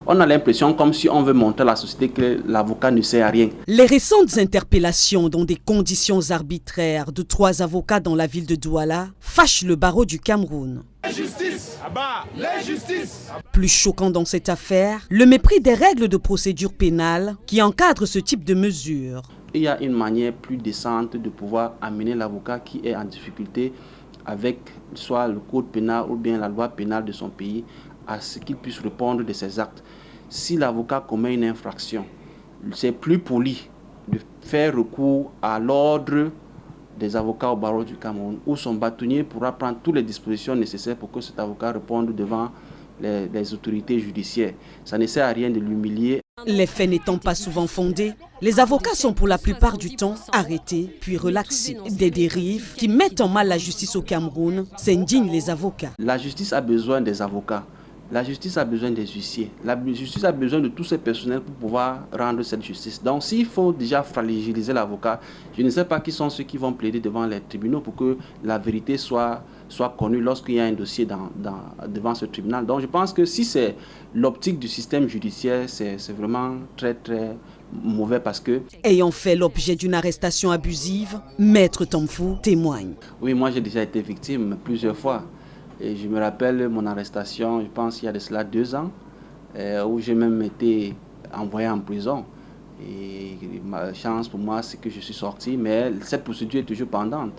On a l'impression comme si on veut montrer à la société que l'avocat ne sert à rien. Les récentes interpellations dans des conditions arbitraires de 3 avocats dans la ville de Douala fâchent le barreau du Cameroun. L'injustice! L'injustice! Plus choquant dans cette affaire, le mépris des règles de procédure pénale qui encadrent ce type de mesures. Il y a une manière plus décente de pouvoir amener l'avocat qui est en difficulté avec soit le code pénal ou bien la loi pénale de son pays à ce qu'il puisse répondre de ses actes. Si l'avocat commet une infraction, c'est plus poli de faire recours à l'ordre des avocats au barreau du Cameroun, où son bâtonnier pourra prendre toutes les dispositions nécessaires pour que cet avocat réponde devant les autorités judiciaires. Ça ne sert à rien de l'humilier. Les faits n'étant pas souvent fondés, les avocats sont pour la plupart du temps arrêtés puis relaxés. Des dérives qui mettent en mal la justice au Cameroun s'indignent les avocats. La justice a besoin des avocats. La justice a besoin des huissiers. La justice a besoin de tous ces personnels pour pouvoir rendre cette justice. Donc s'il faut déjà fragiliser l'avocat, je ne sais pas qui sont ceux qui vont plaider devant les tribunaux pour que la vérité soit connue lorsqu'il y a un dossier devant ce tribunal. Donc je pense que si c'est l'optique du système judiciaire, c'est vraiment très mauvais parce que... Ayant fait l'objet d'une arrestation abusive, Maître Tamfou témoigne. Oui, moi j'ai déjà été victime plusieurs fois. Et je me rappelle mon arrestation, je pense il y a de cela 2 ans, où j'ai même été envoyé en prison. Et ma chance pour moi, c'est que je suis sorti, mais cette procédure est toujours pendante.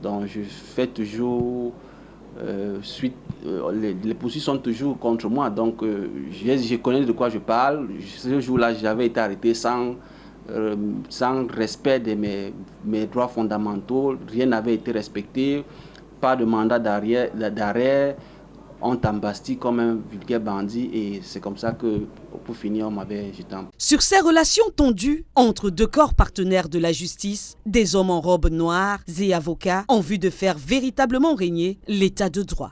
Donc je fais toujours suite, les poursuites sont toujours contre moi. Donc je connais de quoi je parle. Ce jour-là, j'avais été arrêté sans respect de mes droits fondamentaux. Rien n'avait été respecté. Pas de mandat d'arrêt, on t'embastille comme un vulgaire bandit et c'est comme ça que, pour finir, on m'avait jeté en... Sur ces relations tendues entre 2 corps partenaires de la justice, des hommes en robe noire et avocats, en vue de faire véritablement régner l'état de droit.